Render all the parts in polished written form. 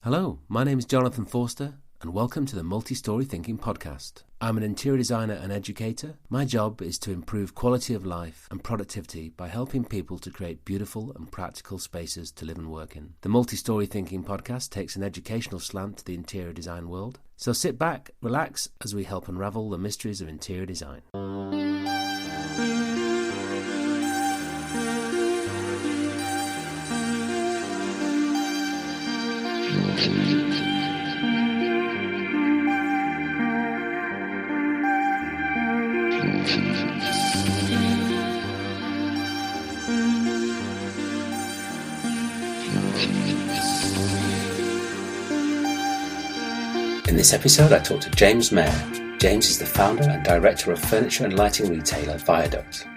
Hello, my name is Jonathan Forster, and welcome to the Multi-Story Thinking Podcast. I'm an interior designer and educator. My job is to improve quality of life and productivity by helping people to create beautiful and practical spaces to live and work in. The Multi-Story Thinking Podcast takes an educational slant to the interior design world. So sit back, relax, as we help unravel the mysteries of interior design. In this episode, I talked to James Mair. James is the founder and director of furniture and lighting retailer Viaduct.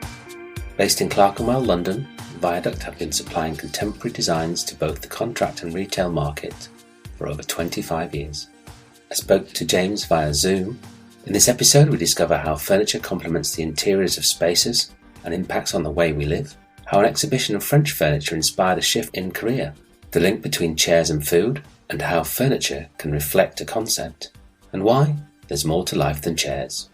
Based in Clerkenwell, London, Viaduct have been supplying contemporary designs to both the contract and retail market for over 25 years. I spoke to James via Zoom. In this episode, we discover how furniture complements the interiors of spaces and impacts on the way we live, how an exhibition of French furniture inspired a shift in Korea, the link between chairs and food, and how furniture can reflect a concept, and why there's more to life than chairs.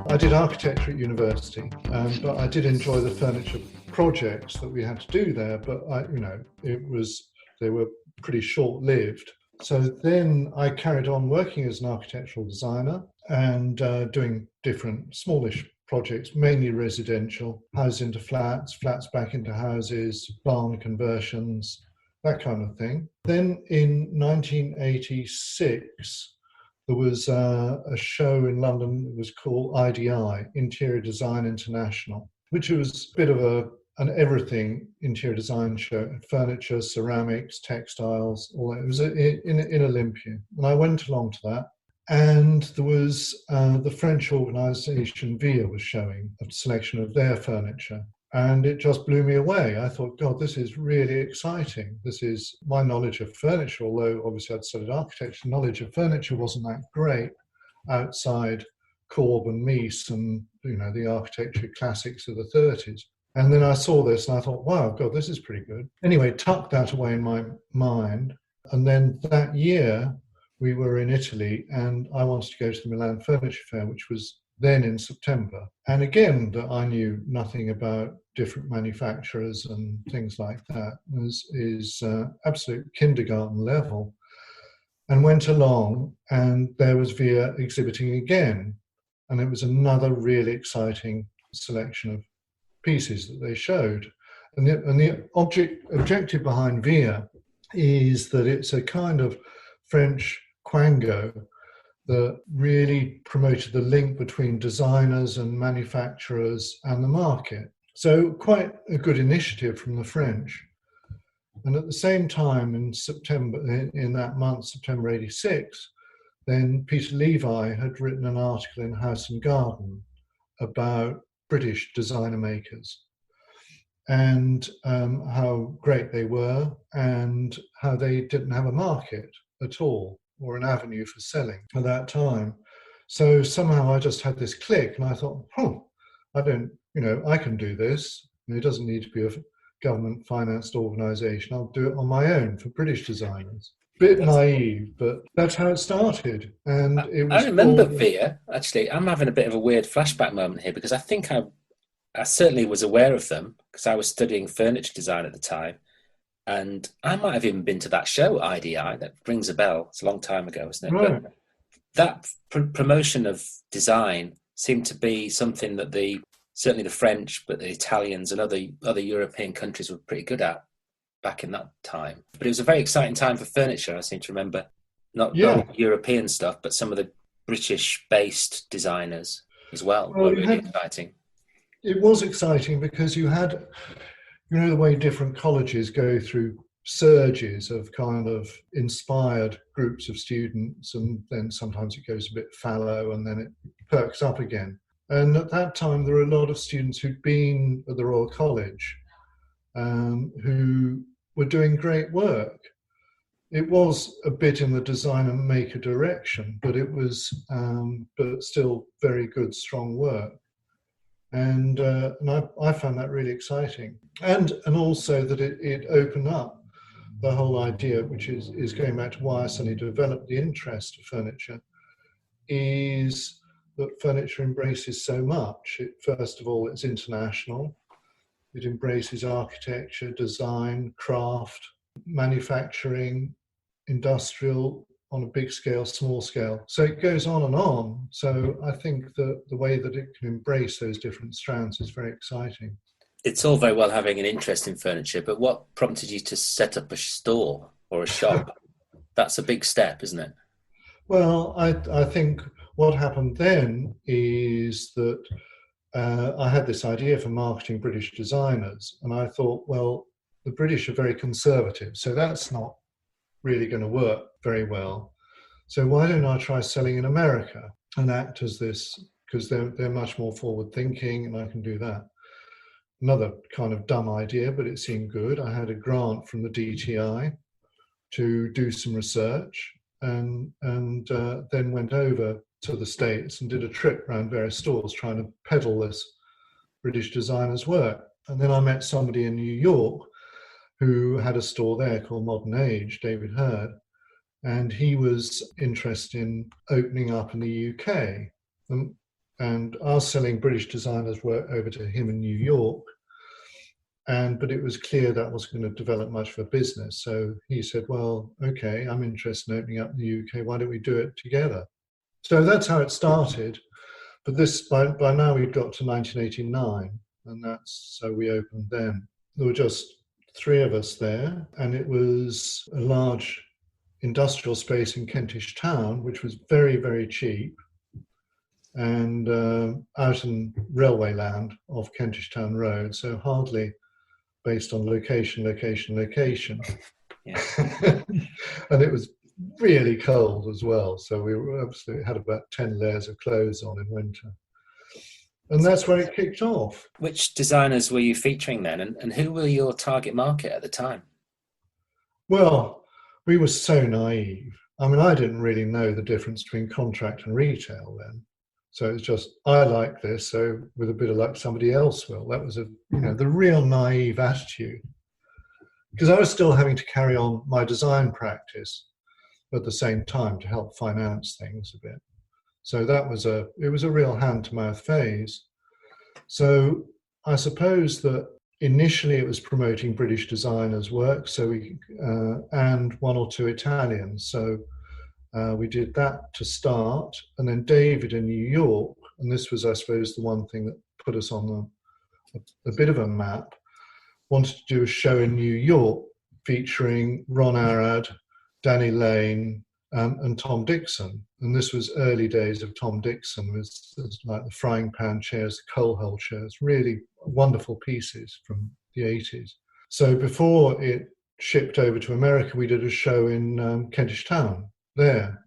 I did architecture at university, but I did enjoy the furniture projects that we had to do there. But they were pretty short-lived. So then I carried on working as an architectural designer and doing different smallish projects, mainly residential, houses into flats, flats back into houses, barn conversions, that kind of thing. Then in 1986. There was a show in London that was called IDI, Interior Design International, which was a bit of an everything interior design show: furniture, ceramics, textiles, all that. It was in Olympia. And I went along to that. And there was the French organisation Viaduct was showing a selection of their furniture. And it just blew me away. I thought, God, this is really exciting. This is my knowledge of furniture, although obviously I'd studied architecture. Knowledge of furniture wasn't that great outside Corb and Mies and, the architecture classics of the 30s. And then I saw this and I thought, wow, God, this is pretty good. Anyway, tucked that away in my mind. And then that year we were in Italy and I wanted to go to the Milan Furniture Fair, which was then in September. And again, that I knew nothing about different manufacturers and things like that. Is absolute kindergarten level. And went along and there was Via exhibiting again. And it was another really exciting selection of pieces that they showed. And the objective behind Via is that it's a kind of French quango that really promoted the link between designers and manufacturers and the market. So quite a good initiative from the French. And at the same time in that month, September 86, then Peter Levi had written an article in House and Garden about British designer makers and how great they were and how they didn't have a market at all, or an avenue for selling at that time. So somehow I just had this click and I thought, I can do this. It doesn't need to be a government financed organisation. I'll do it on my own for British designers. Bit naive, but that's how it started. And it was. I remember Via, actually. I'm having a bit of a weird flashback moment here because I think I certainly was aware of them because I was studying furniture design at the time. And I might have even been to that show, IDI, that rings a bell. It's a long time ago, isn't it? Right. But that promotion of design seemed to be something that certainly the French, but the Italians and other European countries were pretty good at back in that time. But it was a very exciting time for furniture. I seem to remember not European stuff, but some of the British-based designers as well were really exciting. It was exciting because you had, the way different colleges go through surges of kind of inspired groups of students, and then sometimes it goes a bit fallow and then it perks up again. And at that time, there were a lot of students who'd been at the Royal College who were doing great work. It was a bit in the design and maker direction, but it was, but still very good, strong work. And I found that really exciting. And also that it opened up the whole idea, which is going back to why I suddenly developed the interest of furniture, is that furniture embraces so much. First of all, it's international. It embraces architecture, design, craft, manufacturing, industrial, on a big scale, small scale. So it goes on and on. So I think that the way that it can embrace those different strands is very exciting. It's all very well having an interest in furniture, but what prompted you to set up a store or a shop? That's a big step, isn't it? Well, I think what happened then is that I had this idea for marketing British designers, and I thought, well, the British are very conservative, so that's not really going to work very well. So why don't I try selling in America and act as this, because they're much more forward thinking, and I can do that. Another kind of dumb idea, but it seemed good. I had a grant from the DTI to do some research, and then went over to the States and did a trip around various stores trying to peddle this British designer's work. And then I met somebody in New York who had a store there called Modern Age, David Hurd, and he was interested in opening up in the UK. And I was selling British designers' work over to him in New York, but it was clear that wasn't going to develop much of a business. So he said, well, okay, I'm interested in opening up in the UK. Why don't we do it together? So that's how it started. But this, by now we'd got to 1989, and so we opened then. There were just 3 of us there, and it was a large industrial space in Kentish Town, which was very, very cheap, and out in railway land off Kentish Town Road, so hardly based on location. Yeah. And it was really cold as well, so we were absolutely had about 10 layers of clothes on in winter. And that's where it kicked off. Which designers were you featuring then, and who were your target market at the time? Well, we were so naive. I mean, I didn't really know the difference between contract and retail then. So it's just, I like this, so with a bit of luck, somebody else will. That was the real naive attitude. Because I was still having to carry on my design practice at the same time to help finance things a bit. So it was a real hand-to-mouth phase. So I suppose that initially it was promoting British designers' work, and 1 or 2 Italians. So we did that to start, and then David in New York, and this was, I suppose, the one thing that put us on a bit of a map, wanted to do a show in New York featuring Ron Arad, Danny Lane, and Tom Dixon. And this was early days of Tom Dixon. It was like the frying pan chairs, the coal hole chairs, really wonderful pieces from the 80s. So before it shipped over to America, we did a show in Kentish Town there,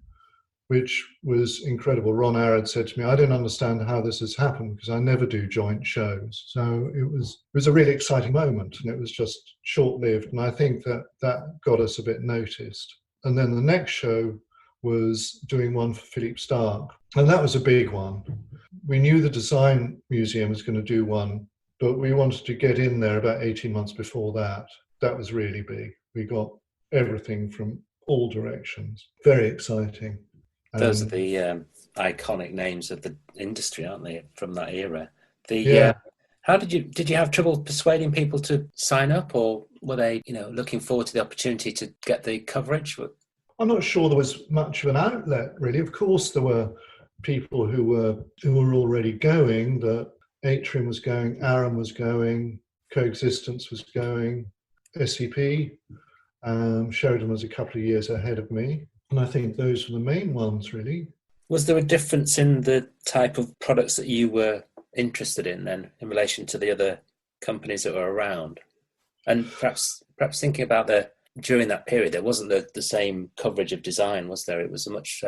which was incredible. Ron Arad said to me, I don't understand how this has happened because I never do joint shows. So it was a really exciting moment, and it was just short-lived. And I think that got us a bit noticed. And then the next show was doing one for Philippe Starck, and that was a big one. We knew the Design Museum was going to do one, but we wanted to get in there about 18 months before that. That was really big. We got everything from all directions. Very exciting. Those are the iconic names of the industry, aren't they, from that era? Yeah. How did you have trouble persuading people to sign up, or were they, looking forward to the opportunity to get the coverage? I'm not sure there was much of an outlet, really. Of course, there were people who were already going. The Atrium was going, Aram was going, Coexistence was going, SCP. Sheridan was a couple of years ahead of me. And I think those were the main ones, really. Was there a difference in the type of products that you were interested in then, in relation to the other companies that were around? And perhaps thinking about during that period, there wasn't the same coverage of design, was there? It was a much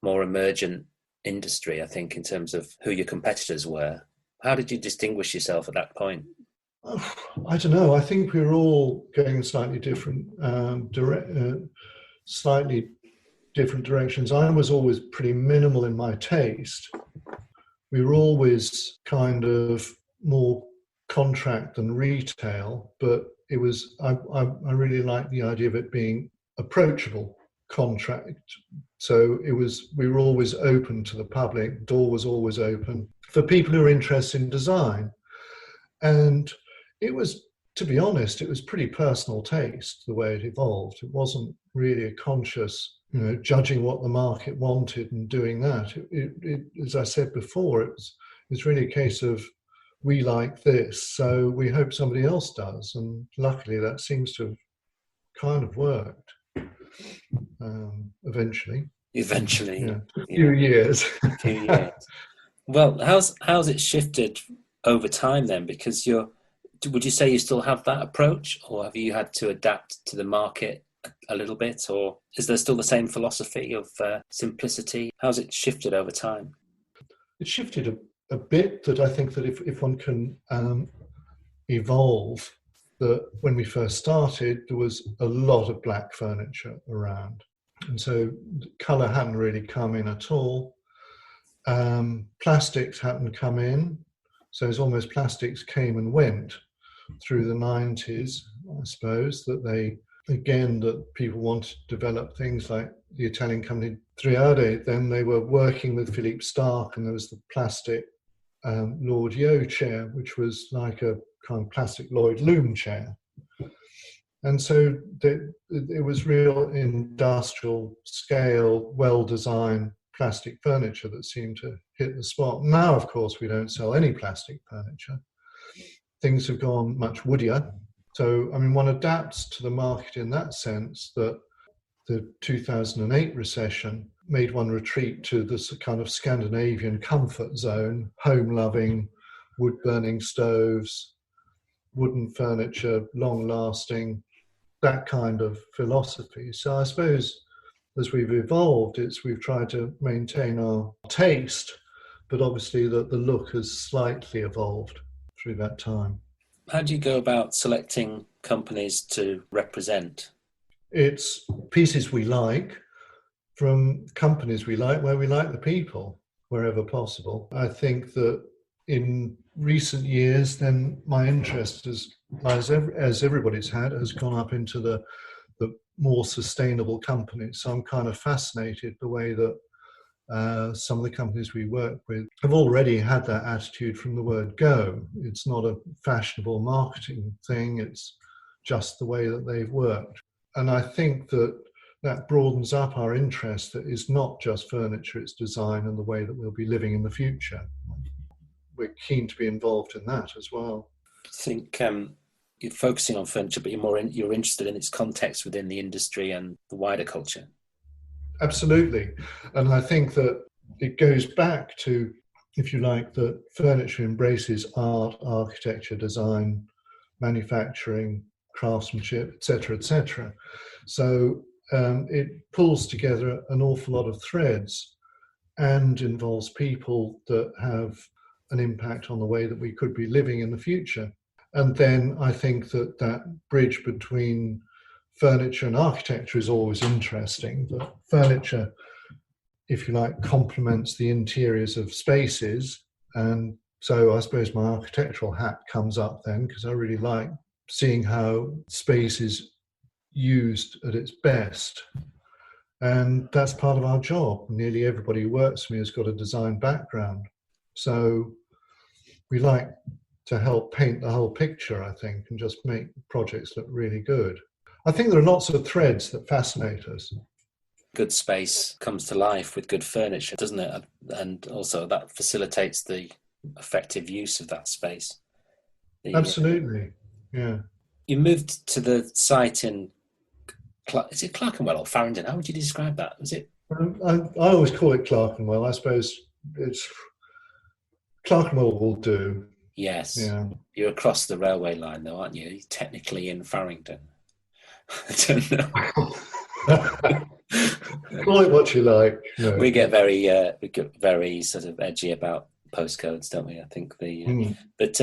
more emergent industry, I think, in terms of who your competitors were. How did you distinguish yourself at that point? I don't know. I think we were all going slightly different, slightly different directions. I was always pretty minimal in my taste. We were always kind of more contract than retail, but it was I really liked the idea of it being approachable contract. So we were always open to the public. Door was always open for people who are interested in design. And it was, to be honest, it was pretty personal taste the way it evolved. It wasn't really a conscious, judging what the market wanted and doing that. As I said before, it's really a case of we like this, so we hope somebody else does. And luckily, that seems to have kind of worked eventually. Eventually, yeah. A few years. A few years. Well, how's it shifted over time then? Because would you say you still have that approach, or have you had to adapt to the market a little bit, or is there still the same philosophy of simplicity? How's it shifted over time? It shifted a bit. That I think that if one can evolve, that when we first started, there was a lot of black furniture around, and so colour hadn't really come in at all. Plastics hadn't come in, so it's almost plastics came and went through the 90s, I suppose, that people wanted to develop things like the Italian company Triade. Then they were working with Philippe Starck, and there was the plastic Lord Yo chair, which was like a kind of plastic Lloyd loom chair. And so it was real industrial scale, well-designed plastic furniture that seemed to hit the spot. Now, of course, we don't sell any plastic furniture. Things have gone much woodier. So, I mean, one adapts to the market in that sense, that the 2008 recession made one retreat to this kind of Scandinavian comfort zone, home-loving, wood-burning stoves, wooden furniture, long-lasting, that kind of philosophy. So I suppose as we've evolved, we've tried to maintain our taste, but obviously the look has slightly evolved through that time. How do you go about selecting companies to represent? It's pieces we like from companies we like, where we like the people, wherever possible. I think that in recent years, then my interest, as everybody's had, has gone up into the more sustainable companies. So I'm kind of fascinated the way that some of the companies we work with have already had that attitude from the word go. It's not a fashionable marketing thing, it's just the way that they've worked. And I think that broadens up our interest, that is not just furniture, it's design and the way that we'll be living in the future. We're keen to be involved in that as well. I think you're focusing on furniture, but you're interested in its context within the industry and the wider culture. Absolutely. And I think that it goes back to, if you like, that furniture embraces art, architecture, design, manufacturing, craftsmanship, etc., etc. So it pulls together an awful lot of threads and involves people that have an impact on the way that we could be living in the future. And then I think that bridge between furniture and architecture is always interesting. The furniture, if you like, complements the interiors of spaces. And so I suppose my architectural hat comes up then, because I really like seeing how space is used at its best. And that's part of our job. Nearly everybody who works for me has got a design background. So we like to help paint the whole picture, I think, and just make projects look really good. I think there are lots of threads that fascinate us. Good space comes to life with good furniture, doesn't it? And also that facilitates the effective use of that space. Absolutely, yeah. You moved to the site in, is it Clerkenwell or Farringdon? How would you describe that? Was it? I always call it Clerkenwell. I suppose it's Clerkenwell will do. Yes. Yeah. You're across the railway line, though, aren't you? You're technically in Farringdon. I don't know. Call it what you like. No. We get very sort of edgy about postcodes, don't we? I think but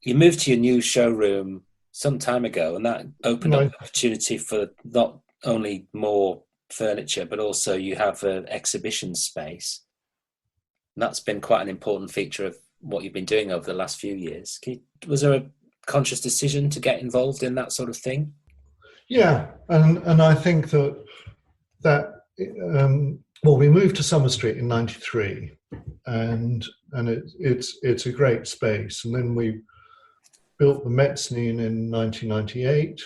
you moved to your new showroom some time ago, and that opened up Right. the opportunity for not only more furniture, but also you have an exhibition space. And that's been quite an important feature of what you've been doing over the last few years. Was there a conscious decision to get involved in that sort of thing? Yeah, and I think that well, we moved to Summer Street in '93, and it's a great space. And then we built the mezzanine in 1998,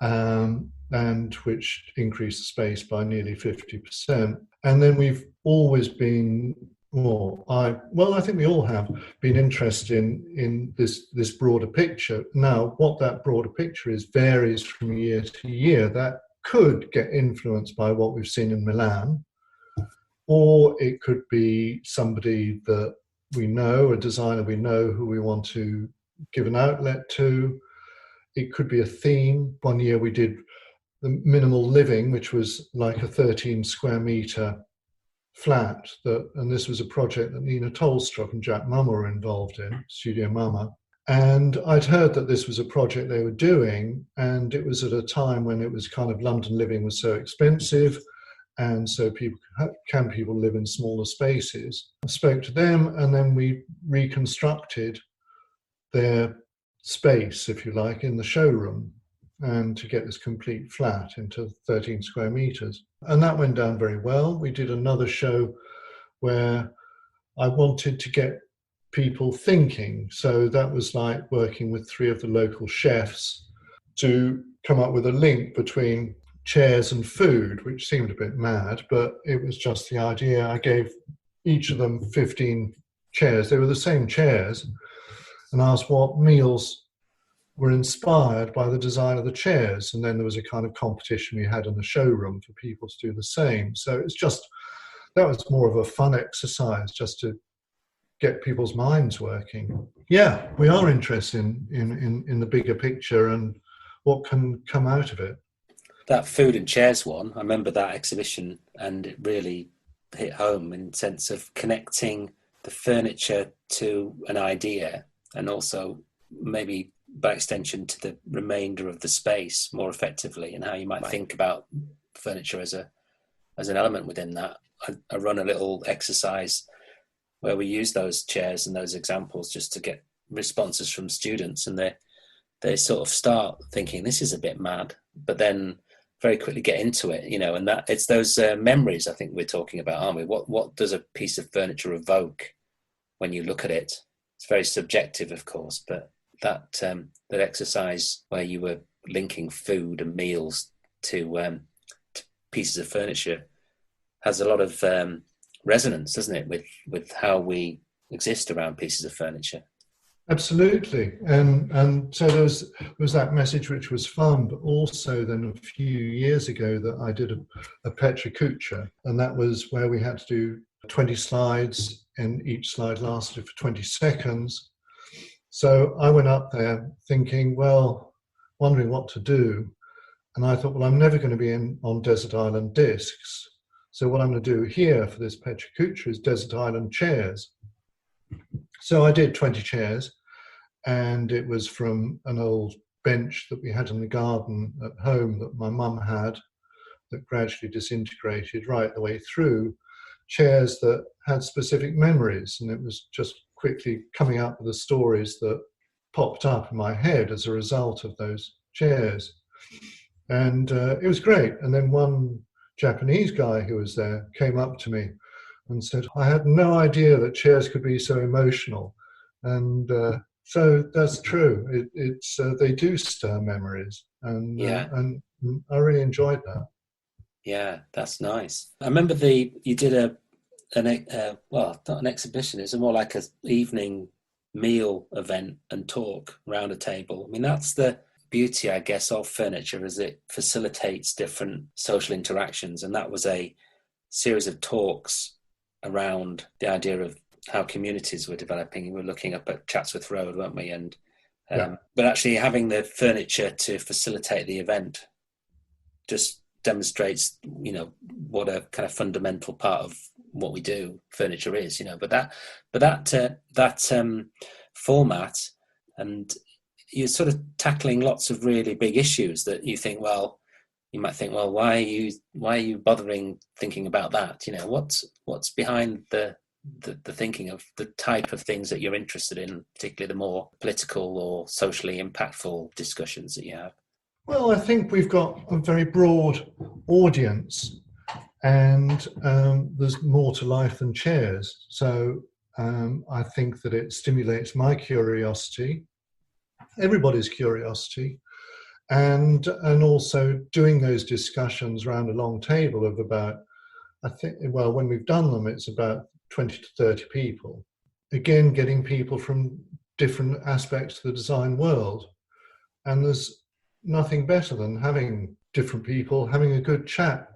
and which increased the space by nearly 50%. And then we've always been, I think we all have been interested in this broader picture. Now, what that broader picture is varies from year to year. That could get influenced by what we've seen in Milan, or it could be somebody that we know, a designer we know who we want to give an outlet to. It could be a theme. One year we did the minimal living, which was like a 13 square meter flat, and this was a project that Nina Tolstrup and Jack Mummer were involved in, Studio Mummer. And I'd heard that this was a project they were doing, and it was at a time when it was kind of London living was so expensive, and so people live in smaller spaces. I spoke to them, and then we reconstructed their space, if you like, in the showroom, and to get this complete flat into 13 square meters. And that went down very well. We did another show where I wanted to get people thinking. So that was like working with 3 of the local chefs to come up with a link between chairs and food, which seemed a bit mad, but it was just the idea. I gave each of them 15 chairs. They were the same chairs, and asked what meals were inspired by the design of the chairs. And then there was a kind of competition we had in the showroom for people to do the same. So it's just, that was more of a fun exercise just to get people's minds working. Yeah, we are interested in the bigger picture and what can come out of it. That food and chairs one, I remember that exhibition, and it really hit home in the sense of connecting the furniture to an idea, and also maybe by extension to the remainder of the space more effectively, and how you might think about furniture as an element within that. I run a little exercise where we use those chairs and those examples just to get responses from students, and they sort of start thinking this is a bit mad, but then very quickly get into it, and that it's those memories I think we're talking about, aren't we? What does a piece of furniture evoke when you look at it? It's very subjective, of course, but that exercise where you were linking food and meals to pieces of furniture has a lot of resonance, doesn't it, with how we exist around pieces of furniture? Absolutely, and so there was that message, which was fun, but also then a few years ago that I did a Petra Kucha, and that was where we had to do 20 slides, and each slide lasted for 20 seconds. So I went up there thinking, wondering what to do, and I thought, I'm never going to be on Desert Island Discs. So what I'm going to do here for this Petra Kucha is Desert Island chairs. So I did 20 chairs, and it was from an old bench that we had in the garden at home that my mum had, that gradually disintegrated right the way through, chairs that had specific memories. And it was just quickly coming up with the stories that popped up in my head as a result of those chairs. And it was great. And then one Japanese guy who was there came up to me and said, I had no idea that chairs could be so emotional. And so that's true. It's they do stir memories, and I really enjoyed that. Yeah, that's nice. I remember you did not an exhibition. It's more like an evening meal event and talk around a table. I mean, that's the beauty, I guess, of furniture, is it facilitates different social interactions. And that was a series of talks around the idea of how communities were developing. We were looking up at Chatsworth Road, weren't we? And but actually having the furniture to facilitate the event just demonstrates, what a kind of fundamental part of what we do furniture is. But that format and you're sort of tackling lots of really big issues that you think, well, you might think, well, why are you bothering thinking about that? What's behind the thinking of the type of things that you're interested in, particularly the more political or socially impactful discussions that you have? Well, I think we've got a very broad audience, and there's more to life than chairs. So I think that it stimulates my curiosity, everybody's curiosity, and also doing those discussions around a long table of about, I think, well, when we've done them, it's about 20 to 30 people. Again, getting people from different aspects of the design world. And there's nothing better than having different people having a good chat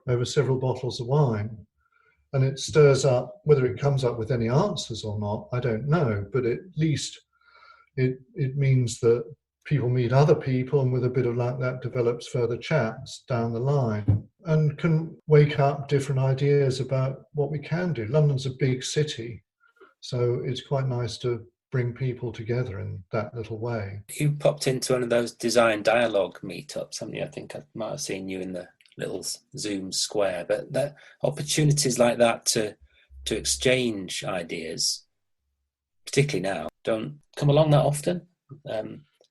over several bottles of wine. And it stirs up, whether it comes up with any answers or not, I don't know, but at least it means that people meet other people, and with a bit of luck that develops further chats down the line and can wake up different ideas about what we can do. London's a big city, so it's quite nice to bring people together in that little way. You popped into one of those design dialogue meetups, haven't you? I think I might have seen you in the little Zoom square, but the opportunities like that to exchange ideas, particularly now, don't come along that often.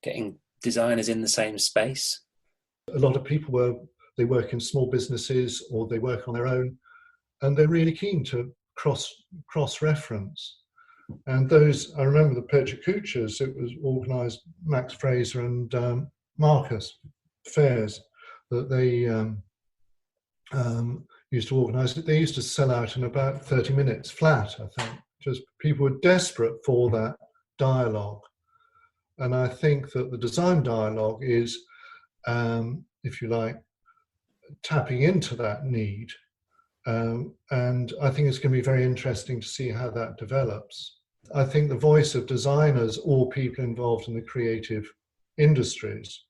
Getting designers in the same space. A lot of people they work in small businesses or they work on their own, and they're really keen to cross-reference. And those, I remember the Persecuchers, it was organised, Max Fraser and Marcus Fairs, that they used to organise it. They used to sell out in about 30 minutes flat, I think. Just people were desperate for that dialogue. And I think that the design dialogue is, if you like, tapping into that need. And I think it's going to be very interesting to see how that develops. I think the voice of designers or people involved in the creative industries,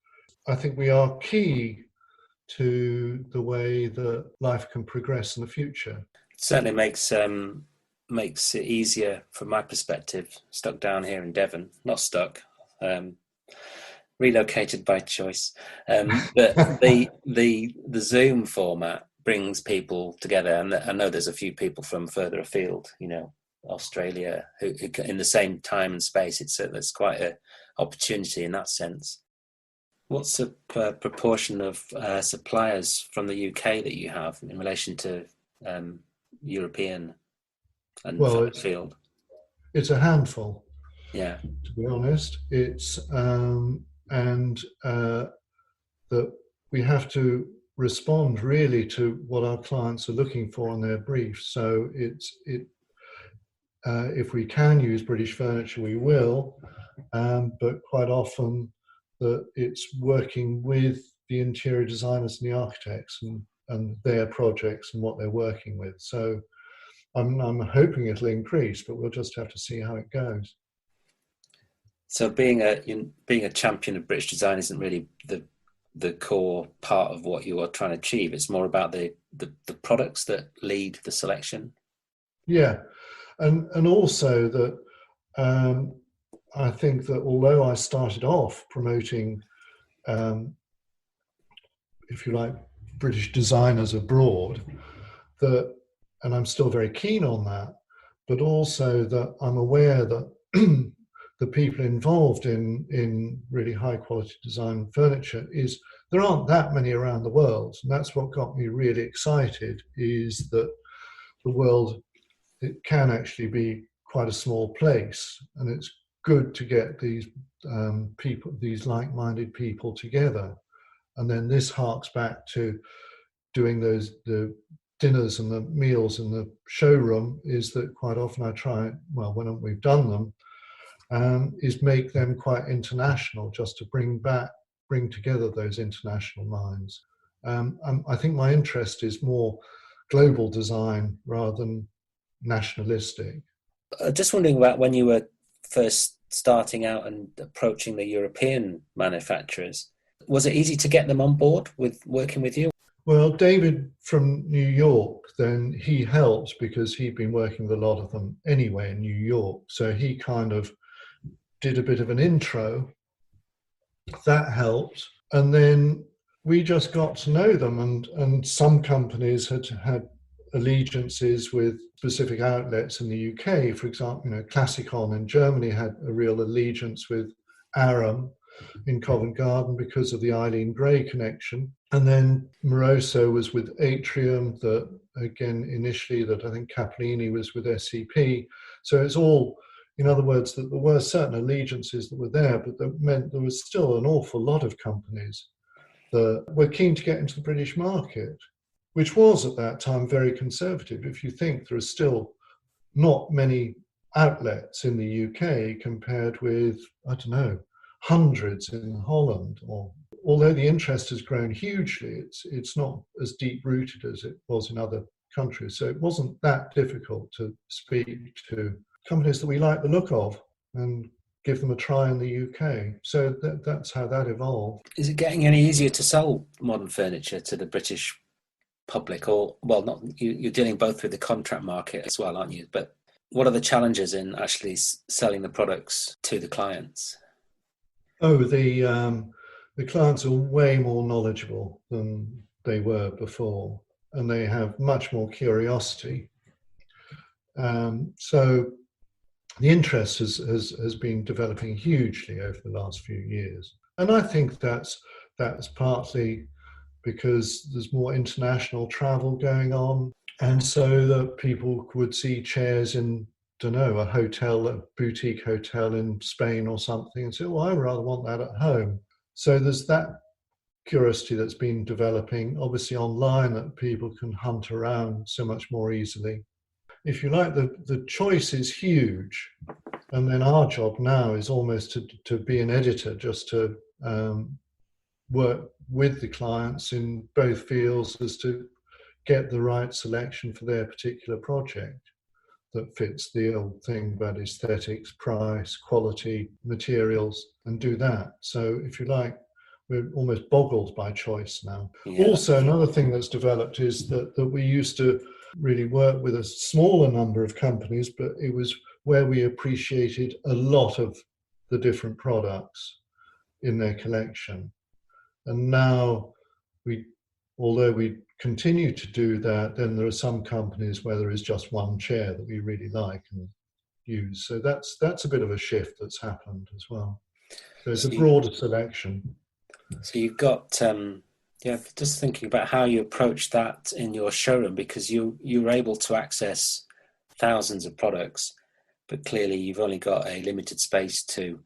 I think we are key to the way that life can progress in the future. It certainly makes it easier from my perspective, stuck down here in Devon, not stuck, relocated by choice. But the Zoom format brings people together, and I know there's a few people from further afield, Australia, who in the same time and space. It's quite an opportunity in that sense. What's the proportion of suppliers from the UK that you have in relation to European and further afield? It's a handful. Yeah. To be honest, it's that we have to respond really to what our clients are looking for on their brief. So if we can use British furniture, we will, but quite often that it's working with the interior designers and the architects and their projects and what they're working with. So I'm hoping it'll increase, but we'll just have to see how it goes. So being a champion of British design isn't really the core part of what you are trying to achieve. It's more about the products that lead the selection. Yeah, and also that I think that although I started off promoting, if you like, British designers abroad, and I'm still very keen on that, but also that I'm aware that the people involved in really high quality design furniture there aren't that many around the world. And that's what got me really excited, is that the world, it can actually be quite a small place, and it's good to get these people, these like-minded people together. And then this harks back to doing the dinners and the meals in the showroom, is that quite often I try, well, when we've done them, is make them quite international, just to bring together those international minds. I think my interest is more global design rather than nationalistic. Just wondering about when you were first starting out and approaching the European manufacturers, was it easy to get them on board with working with you? Well, David from New York, then he helped because he'd been working with a lot of them anyway in New York. So he kind of did a bit of an intro. That helped. And then we just got to know them. And some companies had allegiances with specific outlets in the UK. For example, Classicon in Germany had a real allegiance with Aram in Covent Garden because of the Eileen Gray connection. And then Moroso was with Atrium, that again, initially that I think Cappellini was with SCP. So it's all, in other words, that there were certain allegiances that were there, but that meant there was still an awful lot of companies that were keen to get into the British market, which was at that time very conservative. If you think there are still not many outlets in the UK compared with, I don't know, hundreds in Holland. Although the interest has grown hugely, it's not as deep-rooted as it was in other countries. So it wasn't that difficult to speak to companies that we like the look of and give them a try in the UK. So that's how that evolved. Is it getting any easier to sell modern furniture to the British public? Or, well, not you're dealing both with the contract market as well, aren't you? But what are the challenges in actually selling the products to the clients? Oh, the clients are way more knowledgeable than they were before, and they have much more curiosity. So the interest has been developing hugely over the last few years. And I think that's partly because there's more international travel going on. And so that people would see chairs in, don't know, a hotel, a boutique hotel in Spain or something, and say, oh, I rather want that at home. So there's that curiosity that's been developing, obviously online, that people can hunt around so much more easily. If you like, the choice is huge. And then our job now is almost to be an editor, just to work with the clients in both fields as to get the right selection for their particular project that fits the old thing about aesthetics, price, quality, materials, and do that. So if you like, we're almost boggled by choice now. Yeah. Also, another thing that's developed is that we used to really work with a smaller number of companies, but it was where we appreciated a lot of the different products in their collection. And now although we continue to do that, then there are some companies where there is just one chair that we really like and use. So that's a bit of a shift that's happened as well. So it's a broader selection. So you've got, just thinking about how you approach that in your showroom, because you're able to access thousands of products, but clearly you've only got a limited space to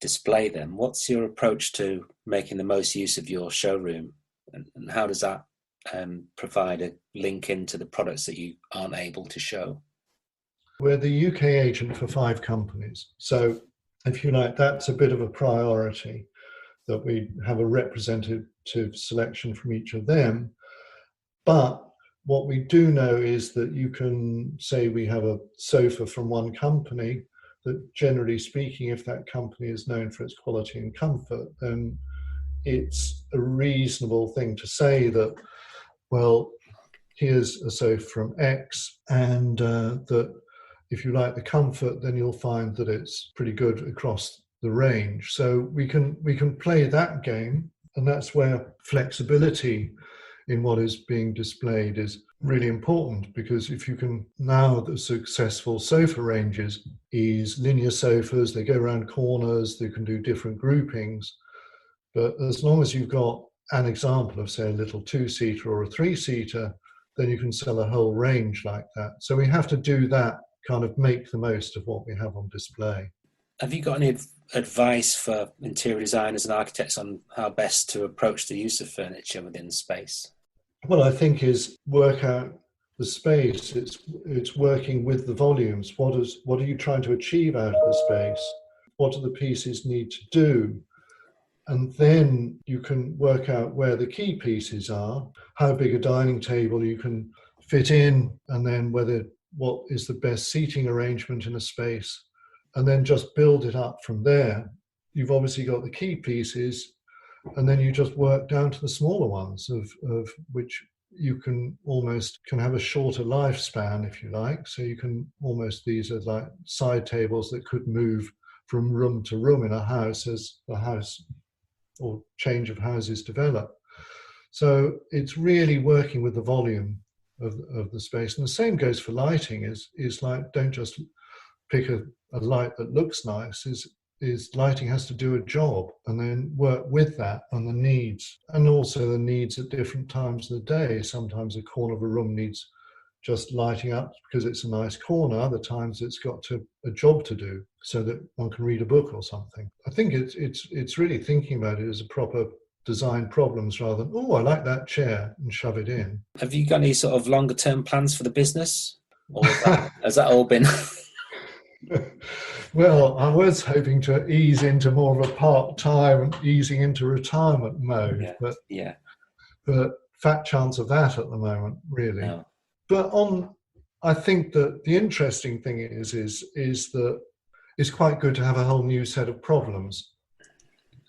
display them. What's your approach to making the most use of your showroom, and how does that provide a link into the products that you aren't able to show? We're the UK agent for 5 companies. So if you like, that's a bit of a priority, that we have a representative selection from each of them. But what we do know is that you can say we have a sofa from one company, that generally speaking, if that company is known for its quality and comfort, then it's a reasonable thing to say that, well, here's a sofa from X, and that if you like the comfort, then you'll find that it's pretty good across the range. So we can play that game, and that's where flexibility in what is being displayed is really important, because if you can, now the successful sofa ranges is linear sofas, they go around corners, they can do different groupings, but as long as you've got an example of, say, a little 2-seater or a 3-seater, then you can sell a whole range like that. So we have to do that, kind of make the most of what we have on display. Have you got any advice for interior designers and architects on how best to approach the use of furniture within space? Well, I think is work out the space. It's working with the volumes. What are you trying to achieve out of the space? What do the pieces need to do? And then you can work out where the key pieces are, how big a dining table you can fit in, and then what is the best seating arrangement in a space, and then just build it up from there. You've obviously got the key pieces, and then you just work down to the smaller ones, of which you can have a shorter lifespan, if you like. So you can almost, these are like side tables that could move from room to room in a house as the house or change of houses develop. So it's really working with the volume of the space. And the same goes for lighting, is like, don't just pick a light that looks nice, is lighting has to do a job, and then work with that and the needs, and also the needs at different times of the day. Sometimes a corner of a room needs just lighting up because it's a nice corner. Other times it's got a job to do so that one can read a book or something. I think it's really thinking about it as a proper design problems rather than, oh, I like that chair and shove it in. Have you got any sort of longer term plans for the business? Or has that all been... Well, I was hoping to ease into more of a part-time and easing into retirement mode, but fat chance of that at the moment, really. No. But I think that the interesting thing is that it's quite good to have a whole new set of problems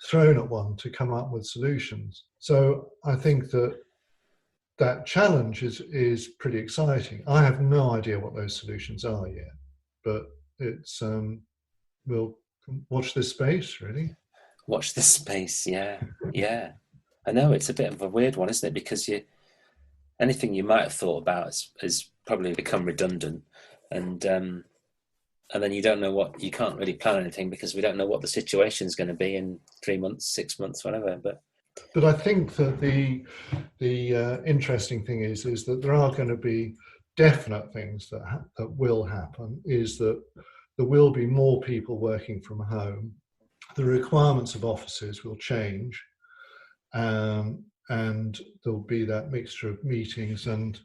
thrown at one to come up with solutions. So I think that challenge is pretty exciting. I have no idea what those solutions are yet, but it's we'll watch this space, really. Watch this space, yeah. I know it's a bit of a weird one, isn't it? Because anything you might have thought about has probably become redundant, and then you don't know you can't really plan anything because we don't know what the situation is going to be in 3 months, 6 months, whatever. But I think that the interesting thing is that there are going to be definite things that will happen. Is that there will be more people working from home. The requirements of offices will change, and there'll be that mixture of meetings and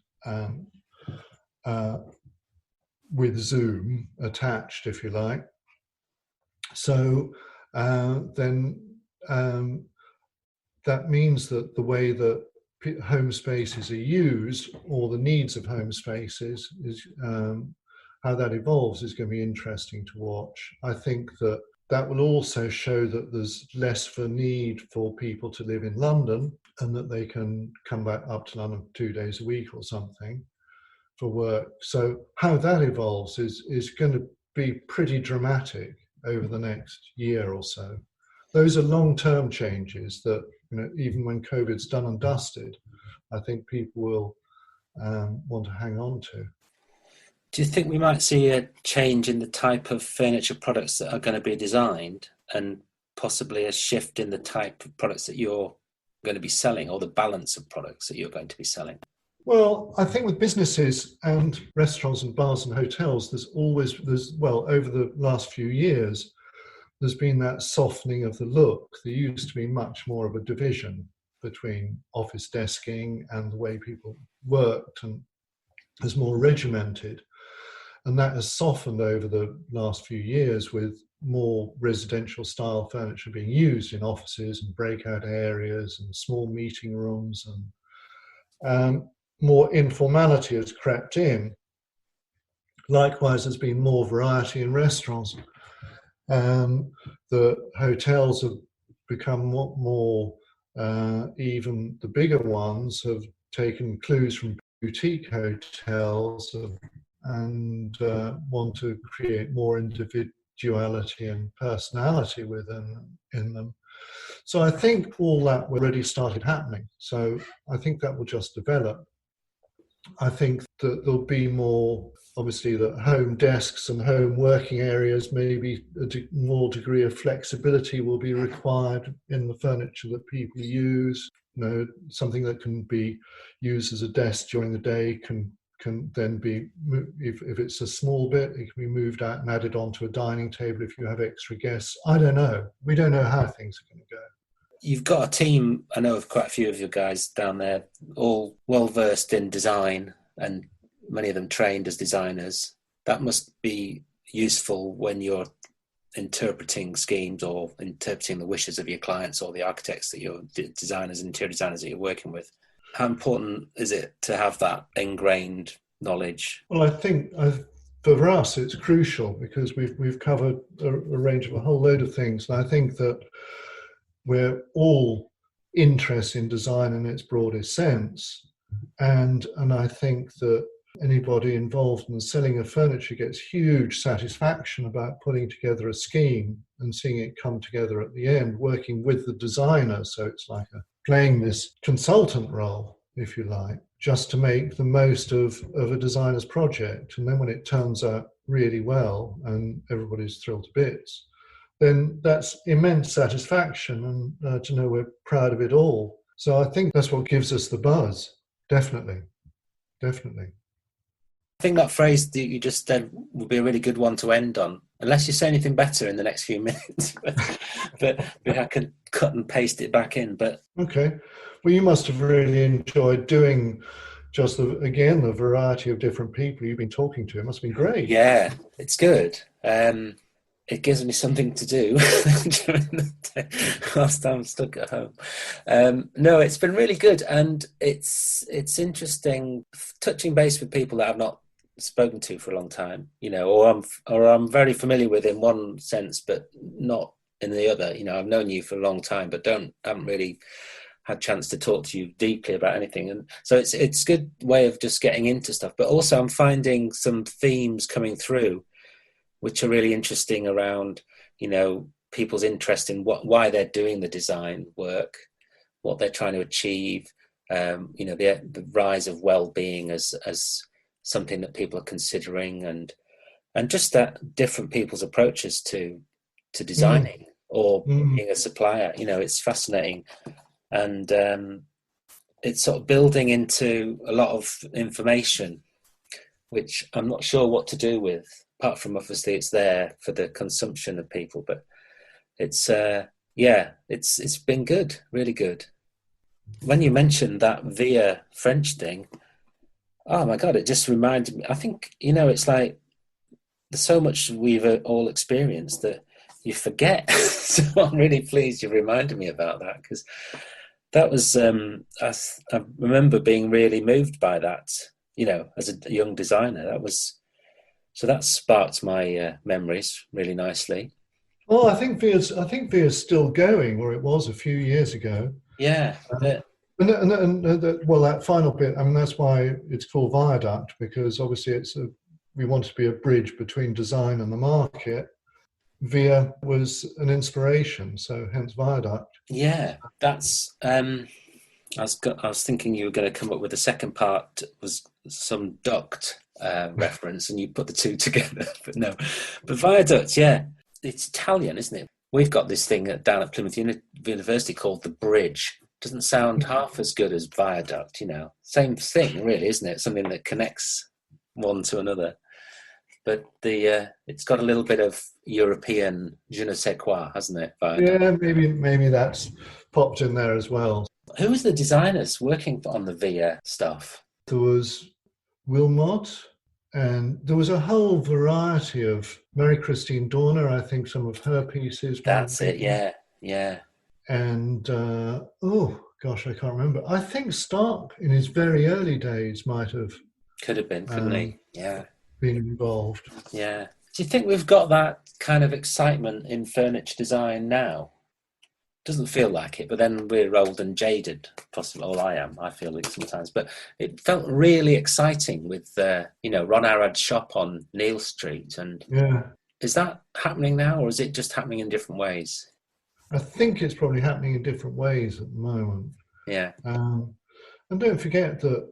with Zoom attached, if you like. So then that means that the way that home spaces are used, or the needs of home spaces, is how that evolves is going to be interesting to watch. I think that will also show that there's less of a need for people to live in London, and that they can come back up to London 2 days a week or something for work. So how that evolves is going to be pretty dramatic over the next year or so. Those are long-term changes that, even when COVID's done and dusted, I think people will want to hang on to. Do you think we might see a change in the type of furniture products that are going to be designed, and possibly a shift in the type of products that you're going to be selling, or the balance of products that you're going to be selling? Well, I think with businesses and restaurants and bars and hotels, over the last few years, there's been that softening of the look. There used to be much more of a division between office desking and the way people worked, and is more regimented. And that has softened over the last few years, with more residential style furniture being used in offices and breakout areas and small meeting rooms, and more informality has crept in. Likewise, there's been more variety in restaurants. The hotels have become more, even the bigger ones have taken clues from boutique hotels and want to create more individuality and personality in them. So I think all that already started happening. So I think that will just develop. I think that there'll be more, obviously, that home desks and home working areas, maybe more degree of flexibility will be required in the furniture that people use. Something that can be used as a desk during the day can then be, if it's a small bit, it can be moved out and added onto a dining table if you have extra guests. I don't know. We don't know how things are going to go. You've got a team, I know of quite a few of your guys down there, all well versed in design, and many of them trained as designers. That must be useful when you're interpreting schemes or interpreting the wishes of your clients or the architects that you're designers and interior designers that you're working with. How important is it to have that ingrained knowledge? Well, I think for us it's crucial, because we've covered a range of a whole load of things, and I think that we're all interested in design in its broadest sense, and I think that anybody involved in the selling of furniture gets huge satisfaction about putting together a scheme and seeing it come together at the end, working with the designer. So it's like playing this consultant role, if you like, just to make the most of a designer's project. And then when it turns out really well and everybody's thrilled to bits, then that's immense satisfaction, and to know we're proud of it all. So I think that's what gives us the buzz. Definitely. I think that phrase that you just said would be a really good one to end on, unless you say anything better in the next few minutes. but I could cut and paste it back in. But okay, well, you must have really enjoyed doing just the variety of different people you've been talking to. It must have been great. Yeah, it's good. It gives me something to do during the day whilst I'm stuck at home. No, it's been really good, and it's interesting touching base with people that I've not spoken to for a long time, or I'm very familiar with in one sense, but not in the other. I've known you for a long time, but haven't really had a chance to talk to you deeply about anything. And so it's a good way of just getting into stuff. But also I'm finding some themes coming through which are really interesting around, people's interest in why they're doing the design work, what they're trying to achieve, the rise of well-being as something that people are considering, and just that different people's approaches to designing or being a supplier. It's fascinating, and it's sort of building into a lot of information, which I'm not sure what to do with. Apart from obviously it's there for the consumption of people, but it's been good, really good. When you mentioned that Via French thing, oh my God, it just reminded me. I think, it's like there's so much we've all experienced that you forget. So I'm really pleased you reminded me about that, because that was, I remember being really moved by that, as a young designer. So that sparked my memories really nicely. Well, I think Via's still going, or it was a few years ago. Yeah. That final bit, that's why it's called Viaduct, because obviously we want to be a bridge between design and the market. Via was an inspiration, so hence Viaduct. Yeah, that's. I was thinking you were going to come up with the second part was some duct reference, and you put the two together, but no. But Viaduct, yeah, it's Italian, isn't it? We've got this thing down at Plymouth University called the Bridge. Doesn't sound half as good as Viaduct, Same thing, really, isn't it? Something that connects one to another. But it's got a little bit of European je ne sais quoi, hasn't it? Viaduct? Yeah, maybe that's popped in there as well. Who was the designers working on the Via stuff? There was Wilmot, and there was a whole variety of Mary Christine Dorner, I think some of her pieces. That's it, yeah. And, oh gosh, I can't remember. I think Stark in his very early days might have. Could have been, couldn't he? Yeah. Been involved. Yeah. Do you think we've got that kind of excitement in furniture design now? Doesn't feel like it, but then we're old and jaded, possibly. Well, I am. I feel it sometimes, but it felt really exciting with Ron Arrad's shop on Neal Street. And is that happening now, or is it just happening in different ways? I think it's probably happening in different ways at the moment. Yeah. And don't forget that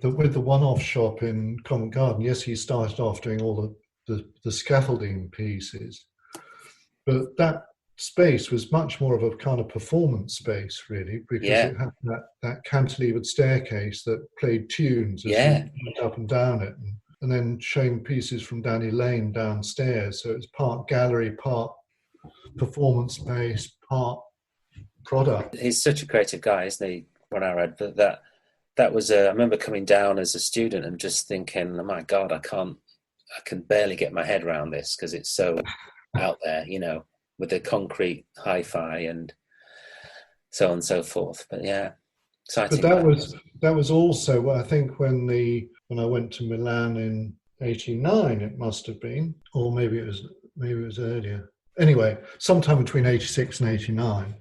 with the one-off shop in Covent Garden, yes, he started off doing all the scaffolding pieces, but that space was much more of a kind of performance space, really, because it had that cantilevered staircase that played tunes as you went up and down it, and then showing pieces from Danny Lane downstairs. So it's part gallery, part performance space, part product. He's such a creative guy, isn't he, Ron Arrad? But that was I remember coming down as a student and just thinking, oh my God, I can barely get my head around this because it's so out there, with the concrete hi-fi and so on and so forth. But yeah, exciting. But that was also, I think, when I went to Milan in '89, it must have been, or maybe it was earlier. Anyway, sometime between '86 and '89.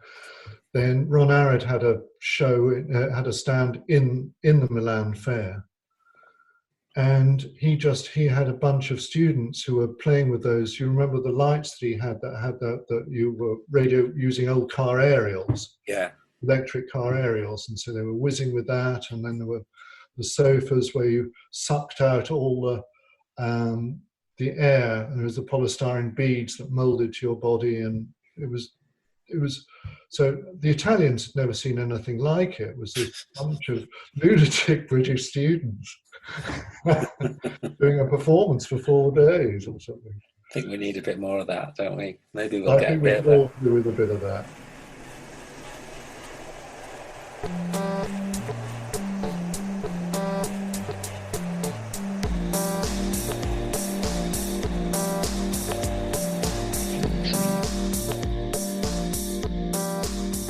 Then Ron Arad had a show, had a stand in the Milan Fair, And he had a bunch of students who were playing with those. You remember the lights that he had that you were using old car aerials, electric car aerials, and so they were whizzing with that. And then there were the sofas where you sucked out all the air, and there was the polystyrene beads that molded to your body, and it was so the Italians had never seen anything like it. It was this bunch of lunatic British students doing a performance for 4 days or something. I think we need a bit more of that, don't we? Maybe we'll get a bit of that. I think we could do with a bit of that.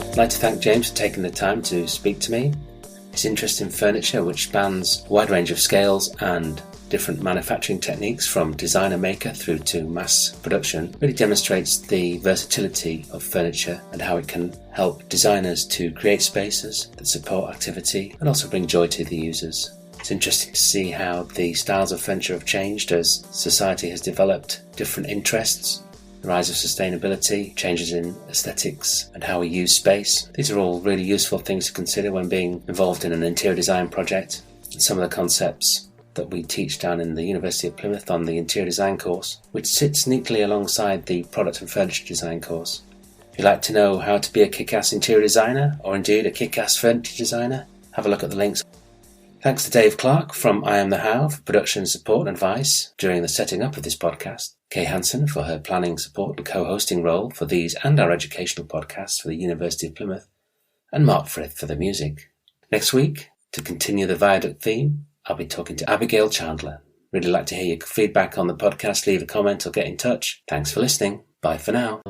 I'd like to thank James for taking the time to speak to me. His interest in furniture, which spans a wide range of scales and different manufacturing techniques from designer maker through to mass production, really demonstrates the versatility of furniture and how it can help designers to create spaces that support activity and also bring joy to the users. It's interesting to see how the styles of furniture have changed as society has developed different interests. The rise of sustainability, changes in aesthetics and how we use space. These are all really useful things to consider when being involved in an interior design project. And some of the concepts that we teach down in the University of Plymouth on the interior design course, which sits neatly alongside the product and furniture design course. If you'd like to know how to be a kick-ass interior designer or indeed a kick-ass furniture designer, have a look at the links. Thanks to Dave Clark from I Am The How for production support and advice during the setting up of this podcast. Kay Hansen for her planning support and co-hosting role for these and our educational podcasts for the University of Plymouth. And Mark Frith for the music. Next week, to continue the Viaduct theme, I'll be talking to Abigail Chandler. Really like to hear your feedback on the podcast. Leave a comment or get in touch. Thanks for listening. Bye for now.